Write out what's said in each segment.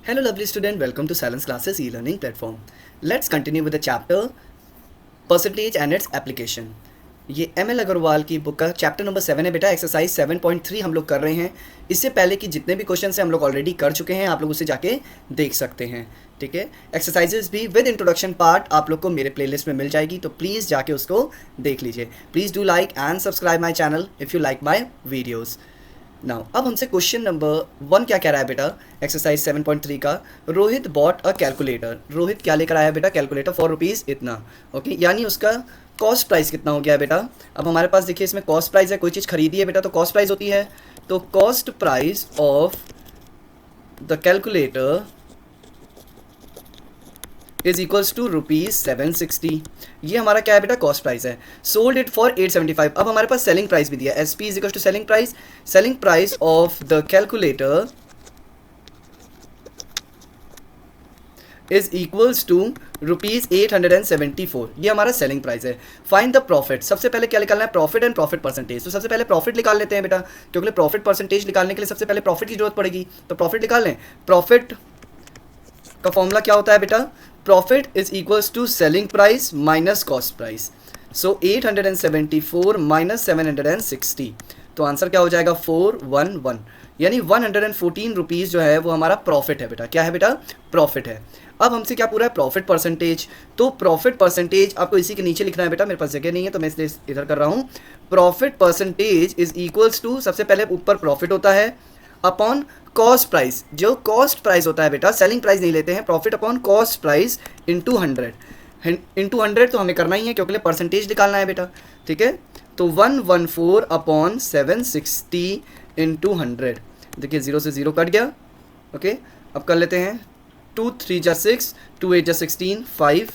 Hello lovely student, welcome to Silence Classes e-learning platform. Let's continue with the chapter percentage and its application. ये ML Agarwal की book का chapter number 7 है बेटा. Exercise 7.3 हम लोग कर रहे हैं. इससे पहले कि जितने भी क्वेश्चन हैं हम लोग ऑलरेडी कर चुके हैं, आप लोग उसे जाके देख सकते हैं. ठीक है, एक्सरसाइजेज भी विद इंट्रोडक्शन पार्ट आप लोग को मेरे प्लेलिस्ट में मिल जाएगी, तो प्लीज़ जाके उसको देख लीजिए. Please do like and subscribe my channel if you like my videos. Now अब हमसे क्वेश्चन नंबर 1 क्या कह रहा है बेटा, एक्सरसाइज 7.3 का. Rohit bought a calculator. Rohit क्या लेकर आया बेटा, कैलकुलेटर फॉर रुपीज़ इतना. ओके, यानी उसका कॉस्ट प्राइस कितना हो गया बेटा. अब हमारे पास देखिए इसमें कॉस्ट प्राइस है, कोई चीज़ खरीदी है बेटा तो कॉस्ट प्राइस होती है. तो cost price of the calculator is equals to ₹760. ये हमारा क्या है बेटा, कॉस्ट प्राइस है. Sold it for 875. अब हमारे पास सेलिंग प्राइस भी दिया है. SP is equals to selling price. Selling price of the calculator is equals to ₹874. ये हमारा सेलिंग प्राइस है. Find the profit. सबसे पहले क्या निकालना है, प्रॉफिट एंड प्रॉफिट परसेंटेज. तो सबसे पहले प्रॉफिट निकाल लेते हैं बेटा, क्योंकि प्रॉफिट परसेंटेज निकालने के लिए सबसे पहले प्रॉफिट की जरूरत पड़ेगी. तो प्रॉफिट निकाल लें. प्रॉफिट का फॉर्मूला क्या होता है बेटा, profit is equals to selling price minus cost price. So 874 minus 760, तो आंसर क्या हो जाएगा 411. यानी 114 रुपीज़ जो है वो हमारा प्रॉफिट है बेटा. क्या है बेटा, प्रॉफिट है. अब हमसे क्या पूरा है, प्रॉफिट परसेंटेज. तो प्रॉफिट परसेंटेज आपको इसी के नीचे लिखना है बेटा, मेरे पास जगह नहीं है तो मैं इसलिए इधर कर रहा हूँ. Profit percentage is equals to, सबसे पहले ऊपर प्रॉफिट होता है अपॉन कॉस्ट प्राइस. जो कॉस्ट प्राइस होता है बेटा, सेलिंग प्राइस नहीं लेते हैं, profit upon cost price into 100 तो हमें करना ही है क्योंकि परसेंटेज निकालना है बेटा. ठीक है, तो 114 अपॉन 760 इंटू 100. देखिए 0 से 0 कट गया. ओके, अब कर लेते हैं 2 3 जा 6, 2 8 जा 16, 5.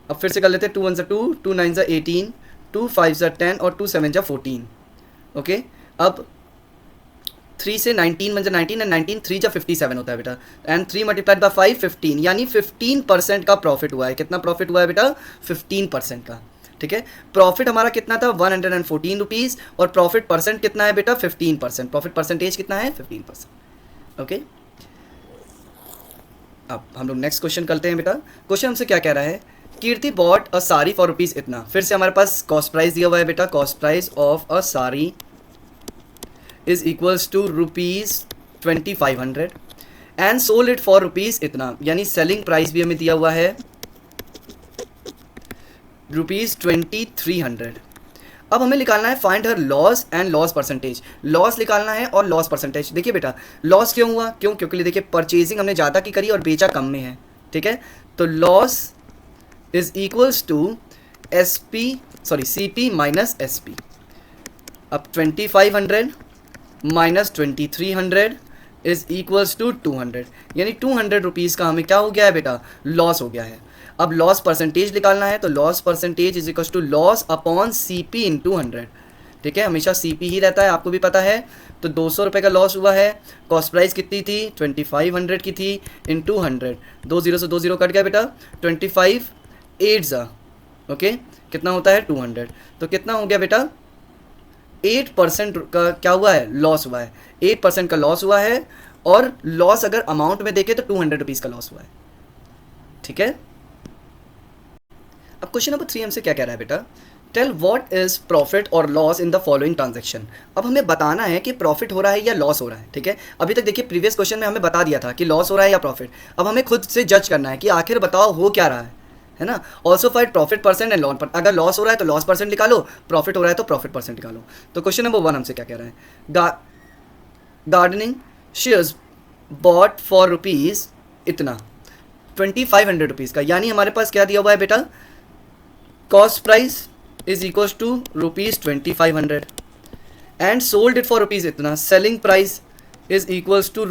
अब फिर से कर लेते हैं 2 1 जा 2, 2 9 जा 18, 2 5 जा 10 और 2 7 जा 14. ओके, अब 3 से 19 बन जा 19 एंड 19 3 जा 57 होता है बेटा. एंड 3 मल्टीप्लाइड बाय 5 15, यानी 15% का प्रॉफिट हुआ है. कितना प्रॉफिट हुआ है बेटा, 15% का. ठीक है, प्रॉफिट हमारा कितना था 114 रुपीज़ और प्रॉफिट परसेंट कितना है बेटा 15%. प्रॉफिट परसेंटेज कितना है 15%. ओके, अब हम लोग नेक्स्ट क्वेश्चन करते हैं बेटा. क्वेश्चन हमसे क्या कह रहा है, Kirti bought a sari for rupees इतना. फिर से हमारे पास कॉस्ट प्राइस दिया हुआ है बेटा. Cost price of a sari is equals to ₹2500 and sold it for rupees इतना. यानी सेलिंग प्राइस भी हमें दिया हुआ है ₹2300. अब हमें निकालना है find her loss and loss percentage. Loss निकालना है और लॉस परसेंटेज. देखिए बेटा लॉस क्यों हुआ, क्योंकि देखिए परचेजिंग हमने ज़्यादा की करी और बेचा कम में है. ठीक है, तो loss is equals to CP minus SP. अब 2500 माइनस 2300 इज इक्वल्स टू 200. यानी 200 रुपीज़ का हमें क्या हो गया है बेटा, लॉस हो गया है. अब लॉस परसेंटेज निकालना है, तो loss percentage is equals to loss upon CP into 100. ठीक है, हमेशा CP ही रहता है, आपको भी पता है. तो 200 रुपये का लॉस हुआ है. कॉस्ट प्राइस कितनी थी 2500 की थी इंटू 100. 2 0 से 2 0 कट गया बेटा. 25 8 जा ओके, कितना होता है 200. तो कितना हो गया बेटा 8% का क्या हुआ है, लॉस हुआ है. 8% का लॉस हुआ है और लॉस अगर अमाउंट में देखें तो 200 रुपीज़ का लॉस हुआ है. ठीक है, अब क्वेश्चन नंबर 3 हमसे क्या कह रहा है बेटा, टेल व्हाट इज प्रॉफिट और loss in the following transaction. अब हमें बताना है कि प्रॉफिट हो रहा है या लॉस हो रहा है. ठीक है, अभी तक देखिए प्रीवियस क्वेश्चन में हमें बता दिया था कि लॉस हो रहा है या प्रॉफिट. अब हमें खुद से जज करना है कि आखिर बताओ हो क्या रहा है ना. Also find profit percent and loss. अगर लॉस हो रहा है तो लॉस परसेंट निकालो, प्रॉफिट हो रहा है तो प्रॉफिट परसेंट निकालो. तो क्वेश्चन नंबर 1 हमसे क्या कह रहा है, gardening shares bot for rupees इतना 2500 रुपीज़ का. यानी हमारे पास क्या दिया हुआ है बेटा, cost price is equals to ₹2500 and sold it for rupees इतना. Selling price is equals to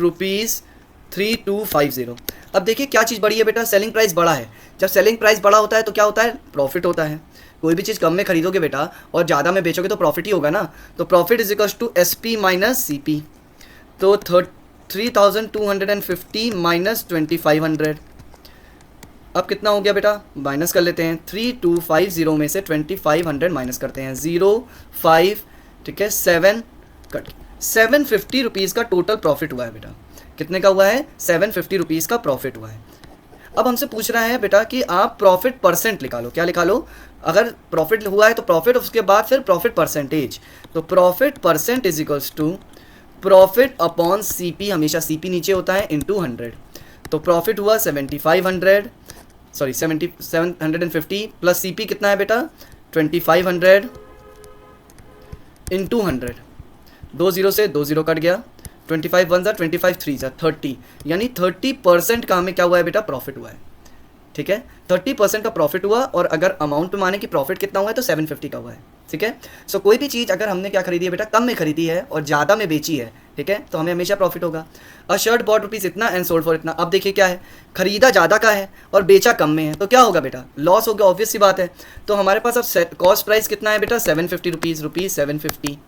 ₹3250. अब देखिए क्या चीज़ बड़ी है बेटा, सेलिंग प्राइस बड़ा है. जब सेलिंग प्राइस बड़ा होता है तो क्या होता है, प्रॉफिट होता है. कोई भी चीज़ कम में खरीदोगे बेटा और ज़्यादा में बेचोगे तो प्रॉफिट ही होगा ना. तो profit is equals to SP minus CP. तो 3250 माइनस 2500. अब कितना हो गया बेटा, माइनस कर लेते हैं. 3250 में से 2500 माइनस करते हैं. 0 5 ठीक है 7 कट 750 रुपीज़ का टोटल प्रॉफिट हुआ है बेटा. कितने का हुआ है? 750 रुपीज़ का प्रॉफिट हुआ है। अब हमसे पूछ रहा है बेटा कि आप प्रॉफिट परसेंट निकालो। क्या निकालो? अगर प्रॉफिट हुआ है तो प्रॉफिट, उसके बाद फिर प्रॉफिट परसेंटेज। तो profit percent is equals to profit upon CP, हमेशा सीपी नीचे होता है, इनटू 100। तो प्रॉफिट हुआ 750 प्लस सीपी कितना है बेटा? 2500 इंटू 100। 2 0 से 2 0 कट गया। 25 1 ज़ा 25 3 ज़ा 30, यानी 30% का हमें क्या हुआ है बेटा? प्रॉफिट हुआ है। ठीक है, 30% का प्रॉफिट हुआ, और अगर अमाउंट पे माने कि प्रॉफिट कितना हुआ है तो 750 का हुआ है। ठीक है, सो कोई भी चीज़ अगर हमने क्या खरीदी है बेटा? कम में खरीदी है और ज़्यादा में बेची है, ठीक है, तो हमें हमेशा प्रॉफिट होगा। अ शर्ट बॉट रुपीज़ इतना एंड सोल्ड फॉर इतना। अब देखिए क्या है, खरीदा ज़्यादा का है और बेचा कम में है, तो क्या होगा बेटा? लॉस होगा, ऑब्वियस सी बात है। तो हमारे पास अब कॉस्ट प्राइस कितना है बेटा? 750 रुपीज़, रुपीज़ 750।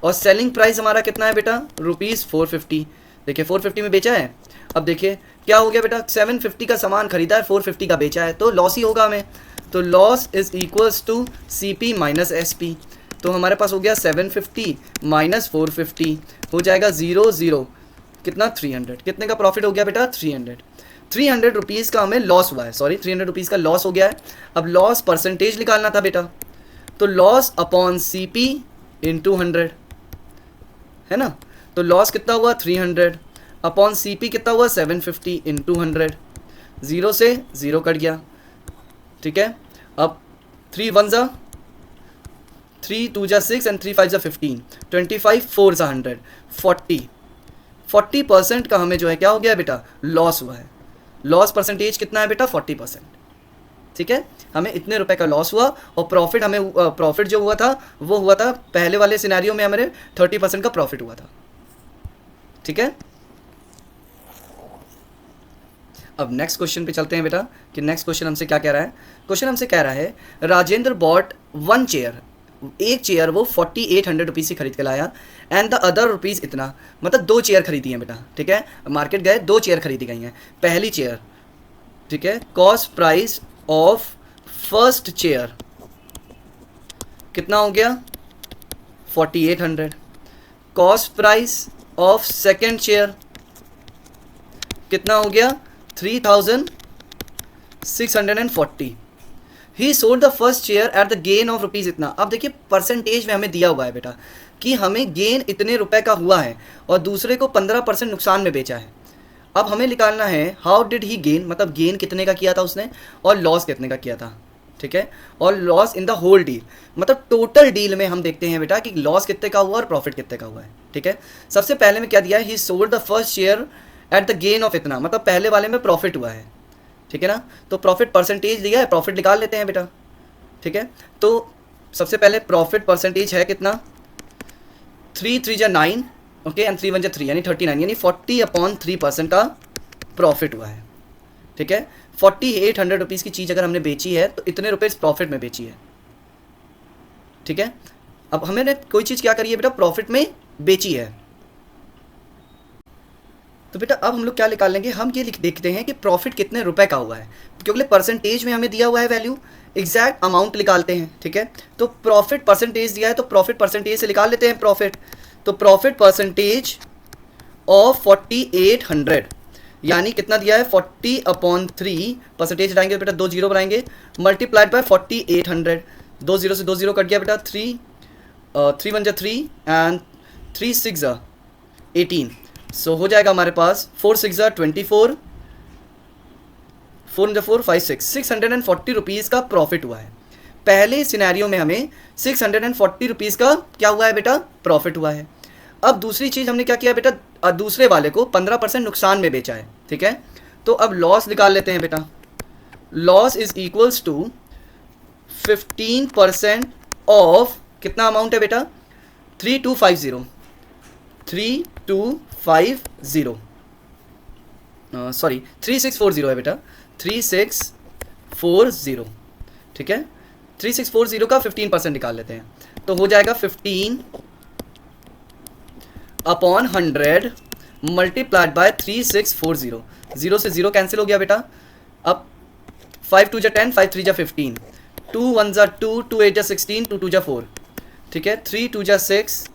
और सेलिंग प्राइस हमारा कितना है बेटा? रुपीज़ 450। देखिए 450 में बेचा है। अब देखिए क्या हो गया बेटा? 750 का सामान खरीदा है, 450 का बेचा है, तो लॉस ही होगा हमें। तो loss is equals to CP minus SP। तो हमारे पास हो गया 750 माइनस 450, हो जाएगा 0 0, कितना? 300। कितने का प्रॉफिट हो गया बेटा? 300 रुपीज़ का हमें लॉस हुआ है, सॉरी 300 रुपीज़ का लॉस हो गया है। अब लॉस परसेंटेज निकालना था बेटा, तो लॉस अपॉन CP इंटू 100 है ना। तो लॉस कितना हुआ? 300 अपॉन CP कितना हुआ? 750 इंटू 100। 0 से 0 कट गया। ठीक है, अब 3 1 ज़ा 3 2 ज़ा 6 एंड 3 5 ज़ा 15, 25 4 ज़ा 100, 40% का हमें जो है क्या हो गया बेटा? लॉस हुआ है। लॉस परसेंटेज कितना है बेटा? 40%। ठीक है, हमें इतने रुपए का लॉस हुआ, और प्रॉफिट हमें प्रॉफिट जो हुआ था वो हुआ था पहले वाले सिनेरियो में हमारे 30% का प्रॉफिट हुआ था। ठीक है, अब नेक्स्ट क्वेश्चन पे चलते हैं बेटा कि नेक्स्ट क्वेश्चन हमसे क्या कह रहा है। क्वेश्चन हमसे कह रहा है राजेंद्र बॉट 1 चेयर, एक चेयर वो 4800 रुपीज़ से खरीद के लाया, एंड द अदर रुपीज़ इतना, मतलब 2 चेयर खरीदी हैं बेटा। ठीक है, मार्केट गए, 2 चेयर खरीदी गई हैं। पहली चेयर, ठीक है, cost price of first chair कितना हो गया? 4800। Cost price of second chair कितना हो गया? 3640। ही sold the first chair at the gain of rupees इतना। अब देखिए परसेंटेज में हमें दिया हुआ है बेटा कि हमें गेन इतने रुपए का हुआ है, और दूसरे को 15% नुकसान में बेचा है। अब हमें निकालना है हाउ डिड ही गेन, मतलब गेन कितने का किया था उसने, और लॉस कितने का किया था। ठीक है, और loss in the whole deal, मतलब टोटल डील में हम देखते हैं बेटा कि लॉस कितने का हुआ और प्रॉफिट कितने का हुआ है। ठीक है, सबसे पहले में क्या दिया है? ही sold the first share at the gain of इतना, मतलब पहले वाले में प्रॉफिट हुआ है। ठीक है ना, तो प्रॉफिट परसेंटेज दिया है, प्रॉफिट निकाल लेते हैं बेटा। ठीक है, तो सबसे पहले प्रॉफिट परसेंटेज है कितना? 3 3 जा 9, ओके, एंड 3 1 जा 3, यानी 39, यानी 40/3% का प्रॉफिट हुआ है। ठीक है, 4800 रुपीज़ की चीज़ अगर हमने बेची है तो इतने रुपये प्रॉफिट में बेची है। ठीक है, अब हमने कोई चीज़ क्या करी है बेटा? प्रॉफिट में बेची है। तो बेटा अब हम लोग क्या निकाल लेंगे? हम ये देखते हैं कि प्रॉफिट कितने रुपए का हुआ है, क्योंकि परसेंटेज में हमें दिया हुआ है वैल्यू, एग्जैक्ट अमाउंट निकालते हैं। ठीक है, तो प्रॉफिट परसेंटेज दिया है तो प्रॉफिट परसेंटेज से निकाल लेते हैं प्रॉफिट। तो प्रॉफिट परसेंटेज ऑफ 4800, यानी कितना दिया है? 40/3, परसेंटेज हटाएंगे बेटा, 2 0 बनाएंगे, मल्टीप्लाइड बाय 4800। 2 0 से 2 0 कट गया बेटा, 3 1 जा 3 एंड 3 6 जा 18। सो हो जाएगा हमारे पास 4 6 जा 24, 4 4 5 6, 640 रुपीज़ का प्रॉफिट हुआ है। पहले सिनेरियो में हमें 640 रुपीज़ का क्या हुआ है बेटा? प्रॉफिट हुआ है। अब दूसरी चीज़ हमने क्या किया बेटा? दूसरे वाले को 15% नुकसान में बेचा है। ठीक है, तो अब लॉस निकाल लेते हैं बेटा। Loss is equals to 15% of कितना अमाउंट है बेटा? 3250, 3250, सॉरी 3640 है बेटा, 3640। ठीक है, 3640 का 15% निकाल लेते हैं, तो हो जाएगा 15/100 मल्टीप्लाइड बाय 3640। 0 से 0 कैंसिल हो गया बेटा। अब 5 2 जा 10, 5 3 जा 15, 2 1 जा 2, 2 8 जा 16, 2 2 जा 4। ठीक है, 3 2 जा 6,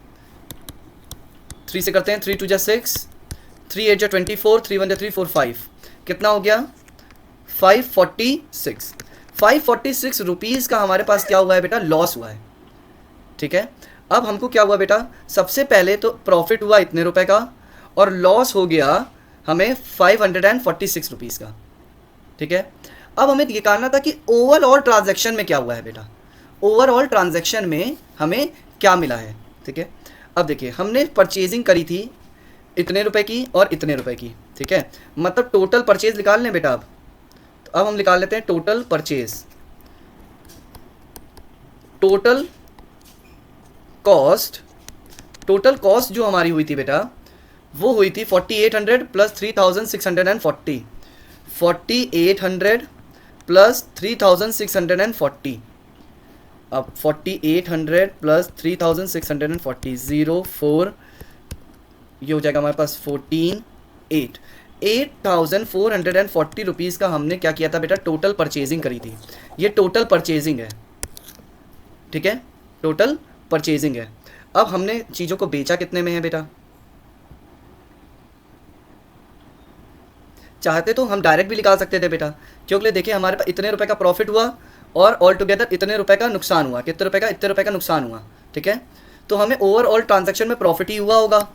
3 से करते हैं, 3 2 जा 6, 3 8 जो 24, 3 1 3 4 5, कितना हो गया 546। 546 रुपीज़ का हमारे पास क्या हुआ है बेटा, लॉस हुआ है। ठीक है, अब हमको क्या हुआ बेटा, सबसे पहले तो प्रॉफिट हुआ इतने रुपए का और लॉस हो गया हमें 546 रुपीज़ का। ठीक है, अब हमें निकालना था कि ओवरऑल ट्रांजैक्शन में क्या हुआ है बेटा, ओवरऑल ट्रांजैक्शन में हमें क्या मिला है। ठीक है, अब देखिए हमने परचेजिंग करी थी इतने रुपए की और इतने रुपए की। ठीक है, मतलब टोटल परचेज निकाल लें बेटा। अब हम निकाल लेते हैं total purchase. Total cost, total cost जो हमारी हुई थी बेटा वो हुई थी 4800 प्लस 3640, 4800 प्लस 3640। अब 4800 प्लस 3640 04, ये हो जाएगा हमारे पास 8440 रुपीज़ का हमने क्या किया था बेटा, टोटल परचेजिंग करी थी। ये टोटल परचेजिंग है। ठीक है, टोटल परचेजिंग है। अब हमने चीज़ों को बेचा कितने में है बेटा, चाहते तो हम डायरेक्ट भी निकाल सकते थे बेटा, क्योंकि देखिए हमारे पास इतने रुपए का प्रॉफिट हुआ और ऑल टुगेदर इतने रुपए का नुकसान हुआ। कितने रुपए का, इतने रुपए का नुकसान हुआ। ठीक है, तो हमें ओवरऑल ट्रांजैक्शन में प्रॉफिट ही हुआ होगा।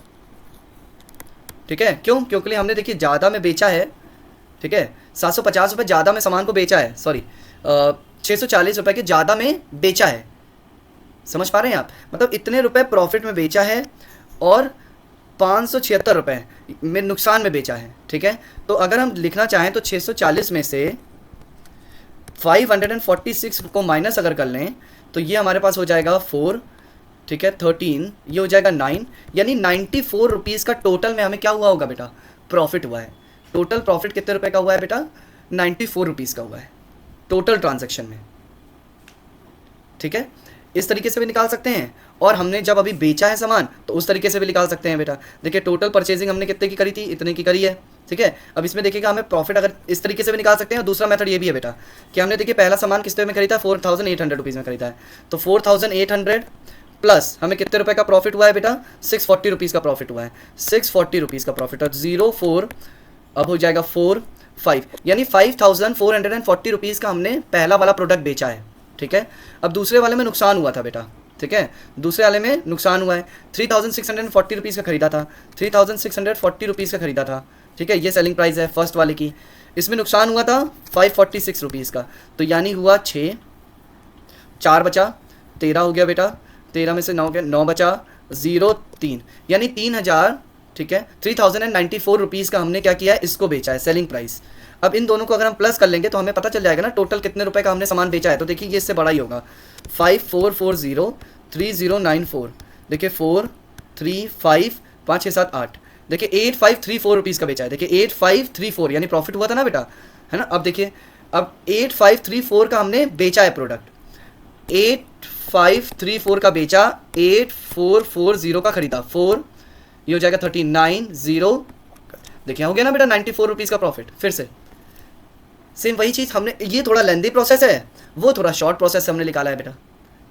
ठीक है, क्यों, क्योंकि हमने देखिए ज़्यादा में बेचा है। ठीक है, 750 रुपये ज़्यादा में सामान को बेचा है, सॉरी 640 रुपये के ज़्यादा में बेचा है। समझ पा रहे हैं आप, मतलब इतने रुपए प्रॉफिट में बेचा है और 576 रुपये में नुकसान में बेचा है। ठीक है, तो अगर हम लिखना चाहें तो 640 में से 546 को माइनस अगर कर लें तो ये हमारे पास हो जाएगा 4, ठीक है 13, ये हो जाएगा 9, यानी 94 रुपीज़ का टोटल में हमें क्या हुआ होगा बेटा, प्रॉफिट हुआ है। टोटल प्रॉफिट कितने रुपए का हुआ है बेटा, 94 रुपीज़ का हुआ है टोटल ट्रांजैक्शन में। ठीक है, इस तरीके से भी निकाल सकते हैं, और हमने जब अभी बेचा है सामान तो उस तरीके से भी निकाल सकते हैं बेटा। देखिए टोटल परचेजिंग हमने कितने की करी थी, इतने की करी है। ठीक है, अब इसमें देखिएगा हमें प्रॉफिट अगर इस तरीके से भी निकाल सकते हैं। और दूसरा मेथड ये भी है बेटा कि हमने देखिए पहला सामान कितने में खरीदा, 4800 रुपीज़ में खरीदा है, तो 4800 प्लस हमें कितने रुपए का प्रॉफिट हुआ है बेटा, 640 रुपीज़ का प्रॉफिट हुआ है। 640 रुपीज़ का प्रॉफिट, और 04 अब हो जाएगा 45, यानी 5440 रुपीज़ का हमने पहला वाला प्रोडक्ट बेचा है। ठीक है, अब दूसरे वाले में नुकसान हुआ था बेटा। ठीक है, दूसरे वाले में नुकसान हुआ है, 3640 रुपीज़ का खरीदा था, 3640 रुपीज़ का खरीदा था। ठीक है, ये सेलिंग प्राइस है फर्स्ट वाले की। इसमें नुकसान हुआ था 546 रुपीज़ का, तो यानी हुआ 6, 4 बचा, 13 हो गया बेटा, 13 में से 9 गया, 9 बचा, 0 3, यानी 3000, ठीक है 3094 रुपीज़ का हमने क्या किया है, इसको बेचा है, सेलिंग प्राइस। अब इन दोनों को अगर हम प्लस कर लेंगे तो हमें पता चल जाएगा ना टोटल कितने रुपए का हमने सामान बेचा है। तो देखिए ये इससे बड़ा ही होगा, 54403094, देखिए 4 3 5 5 6 7 8, देखिए 8534 रुपीज़ का बेचा है। देखिए 8534 यानी प्रॉफिट हुआ था ना बेटा, है ना। अब देखिए अब 8534 का हमने बेचा है प्रोडक्ट, 8534 का बेचा, 8440 का खरीदा, 4 ये हो जाएगा 39 0, देखिए हो गया ना बेटा 94 रुपीज़ का प्रॉफिट। फिर से सेम वही चीज़ हमने, ये थोड़ा लेंदी प्रोसेस है, वो थोड़ा शॉर्ट प्रोसेस हमने निकाला है बेटा।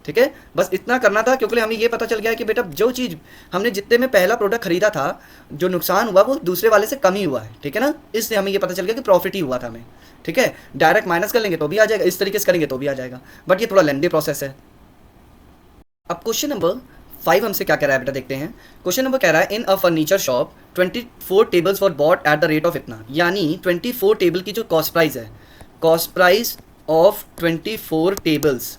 ठीक है, बस इतना करना था, क्योंकि हमें ये पता चल गया है कि बेटा जो चीज़ हमने जितने में पहला प्रोडक्ट खरीदा था, जो नुकसान हुआ वो दूसरे वाले से कम ही हुआ है। ठीक है ना, इसलिए हमें ये पता चल गया कि प्रॉफिट ही हुआ था हमें। ठीक है, डायरेक्ट माइनस कर लेंगे तो भी आ जाएगा, इस तरीके से करेंगे तो भी आ जाएगा, बट ये थोड़ा लेंदी प्रोसेस है। अब क्वेश्चन नंबर 5 हमसे क्या कह रहा है बेटा, देखते हैं। क्वेश्चन नंबर कह रहा है, in a furniture shop 24 tables for bought at the rate of इतना, यानी 24 टेबल की जो कॉस्ट प्राइस है, cost price of 24 tables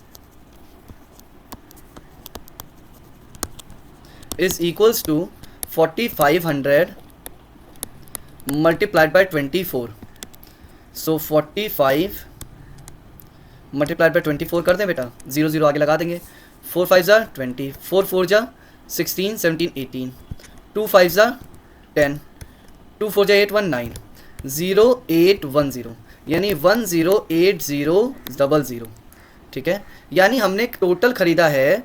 is equals to 4500 multiplied by 24. So 45 multiplied by 24 कर दें बेटा, 0 0 आगे लगा देंगे, 4 5 जा 20, 4 4 जा 16 17 18, 2 5 जा 10, 2 4 जा 8 1 9, 0 8 1 0, यानी 108000। ठीक है, यानी हमने टोटल ख़रीदा है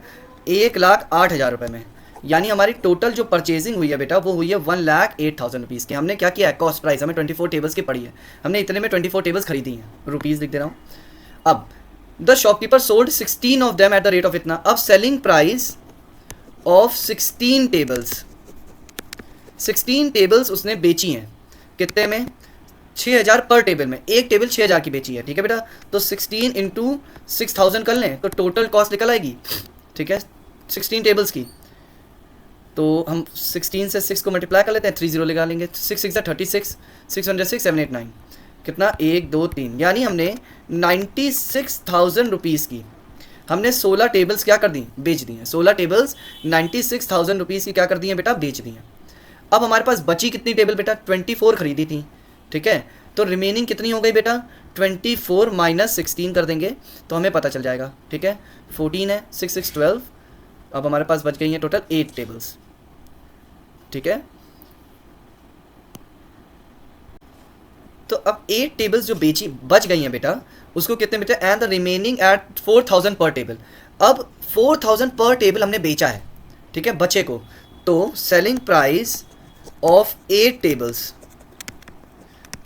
1,08,000 रुपये में, यानी हमारी टोटल जो परचेजिंग हुई है बेटा वो हुई है 1,08,000 रुपीज़ की। हमने क्या किया है, कॉस्ट प्राइस हमें 24 टेबल्स की पड़ी है, हमने इतने में 24 टेबल्स खरीदी हैं, रुपीज़ लिख दे रहा हूँ। अब the shopkeeper sold 16 of them at the rate of इतना, अब selling price of 16 tables, 16 tables उसने बेची हैं, कितने में? 6000 पर टेबल में, एक टेबल 6000 की बेची है, ठीक है बेटा। तो 16 इंटू 6000 कर लें तो टोटल कॉस्ट निकल आएगी, ठीक है, 16 टेबल्स की। तो हम 16 से 6 को मल्टीप्लाई कर लेते हैं, 30 लगा लेंगे, 6 6 36, 606 789, कितना? 1 2 3, यानी हमने 96,000 रुपीज़ की हमने 16 टेबल्स क्या कर दी? बेच दी हैं। 16 टेबल्स 96,000 रुपीज़ की क्या कर दी हैं बेटा? बेच दी हैं। अब हमारे पास बची कितनी टेबल बेटा? 24 खरीदी थी, ठीक है। तो रिमेनिंग कितनी हो गई बेटा? 24 माइनस 16 कर देंगे तो हमें पता चल जाएगा, ठीक है। 14 है, 6 6 12, अब हमारे पास बच गई हैं टोटल 8 टेबल्स, ठीक है। तो अब 8 टेबल्स जो बेची बच गई हैं बेटा, उसको कितने बेटा? एंड द रिमेनिंग एट 4000 पर टेबल। अब 4000 पर टेबल हमने बेचा है, ठीक है, बचे को। तो selling price of 8 tables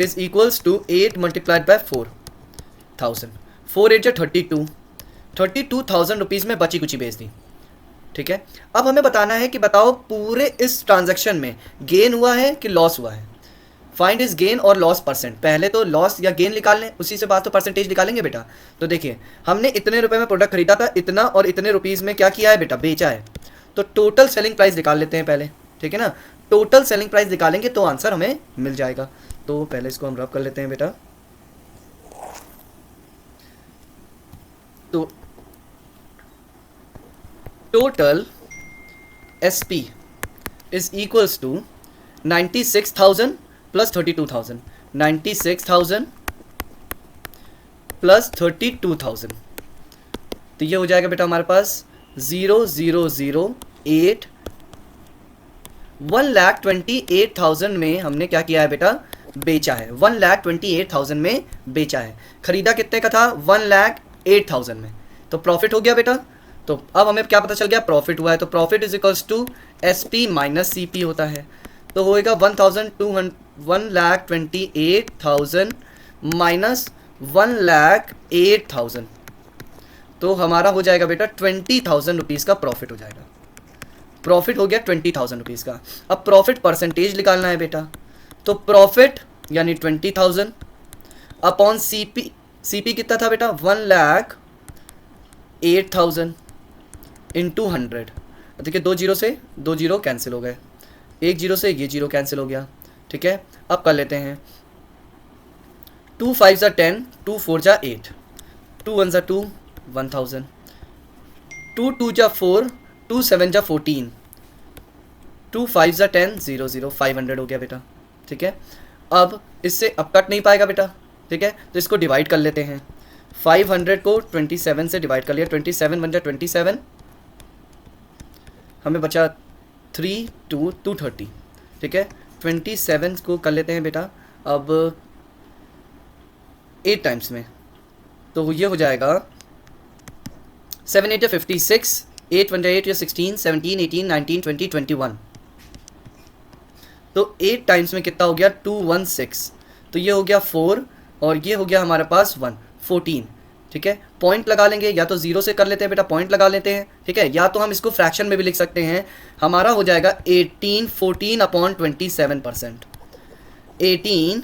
is equals to 8 multiplied by 4000, 4 8 32, 32,000 rupees में बची कुची बेच दी, ठीक है। अब हमें बताना है कि बताओ पूरे इस ट्रांजैक्शन में गेन हुआ है कि लॉस हुआ है। फाइंड इज गेन और लॉस परसेंट। पहले तो लॉस या गेन निकाल लें, उसी से बात तो परसेंटेज निकालेंगे बेटा। तो देखिए हमने इतने रुपए में प्रोडक्ट खरीदा था, इतना और इतने रुपीज़ में क्या किया है बेटा? बेचा है। तो टोटल सेलिंग प्राइस निकाल लेते हैं पहले, ठीक है ना। टोटल सेलिंग प्राइस निकालेंगे तो आंसर हमें मिल जाएगा। तो पहले इसको हम रब कर लेते हैं बेटा। तो total SP is equals to 96,000 plus 32,000, 96,000 plus 32,000, तो ये हो जाएगा बेटा हमारे पास 0008, 1,28,000 में हमने क्या किया है बेटा? बेचा है। 1,28,000 में बेचा है। खरीदा कितने का था? 1,08,000 में। तो प्रॉफिट हो गया बेटा। तो अब हमें क्या पता चल गया? प्रॉफिट हुआ है। तो profit is equals to SP minus CP होता है। तो होएगा 1,28,000 माइनस 1,08,000, तो हमारा हो जाएगा बेटा 20,000 रुपीज़ का प्रॉफिट हो जाएगा। प्रॉफिट हो गया 20,000 रुपीज़ का। अब प्रॉफिट परसेंटेज निकालना है बेटा। तो प्रॉफिट यानी 20,000 अपॉन CP, CP कितना था बेटा? 1,08,000 इंटू 100। देखिए 2 जीरो से 2 जीरो कैंसिल हो गए, 1 जीरो से ये जीरो कैंसिल हो गया, ठीक है। अब कर लेते हैं 2 5 जा 10, 2 4 जा 8, 2 1 जा 2, 1,000, 2 2 जा 4, 2 7 जा 14, 2 5 जा 10, 0 0, 500 हो गया बेटा, ठीक है। अब इससे अब कट नहीं पाएगा बेटा, ठीक है, तो इसको डिवाइड कर लेते हैं। 500 को 27 से डिवाइड कर लिया, 27 बन जाए 27, हमें बचा 3 2 230, ठीक है। 27 को कर लेते हैं बेटा अब 8 टाइम्स में, तो ये हो जाएगा 7 8 56, 8 1 8 16, 17 18 19 20 21, तो 8 टाइम्स में कितना हो गया? 216, तो ये हो गया 4 और ये हो गया हमारे पास 1, 14, ठीक है। पॉइंट लगा लेंगे, या तो 0 से कर लेते हैं बेटा, पॉइंट लगा लेते हैं, ठीक है, या तो हम इसको फ्रैक्शन में भी लिख सकते हैं। हमारा हो जाएगा 18 14 अपॉन 27%, 18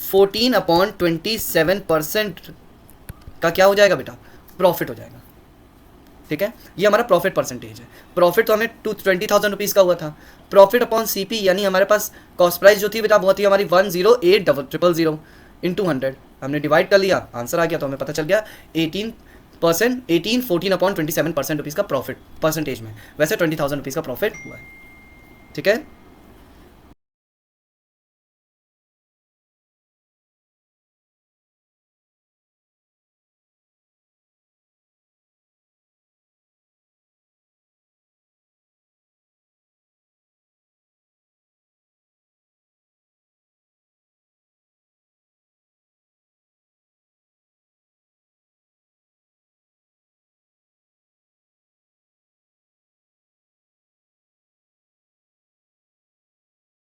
14 अपॉन 27% का क्या हो जाएगा बेटा? प्रॉफिट हो जाएगा, ठीक है। ये हमारा प्रॉफिट परसेंटेज है। प्रॉफिट तो हमें 20,000 रुपीज़ का हुआ था। प्रॉफिट अपॉन CP यानी हमारे पास कॉस्ट प्राइस जो थी बेटा बहुत ही हमारी 108,000 इंटू 100, हमने डिवाइड कर लिया, आंसर आ गया। तो हमें पता चल गया 18%, 18 14 अपॉन 27% रुपीज़ का प्रॉफिट परसेंटेज में। वैसे 20,000 रुपीज़ का प्रॉफिट हुआ है, ठीक है।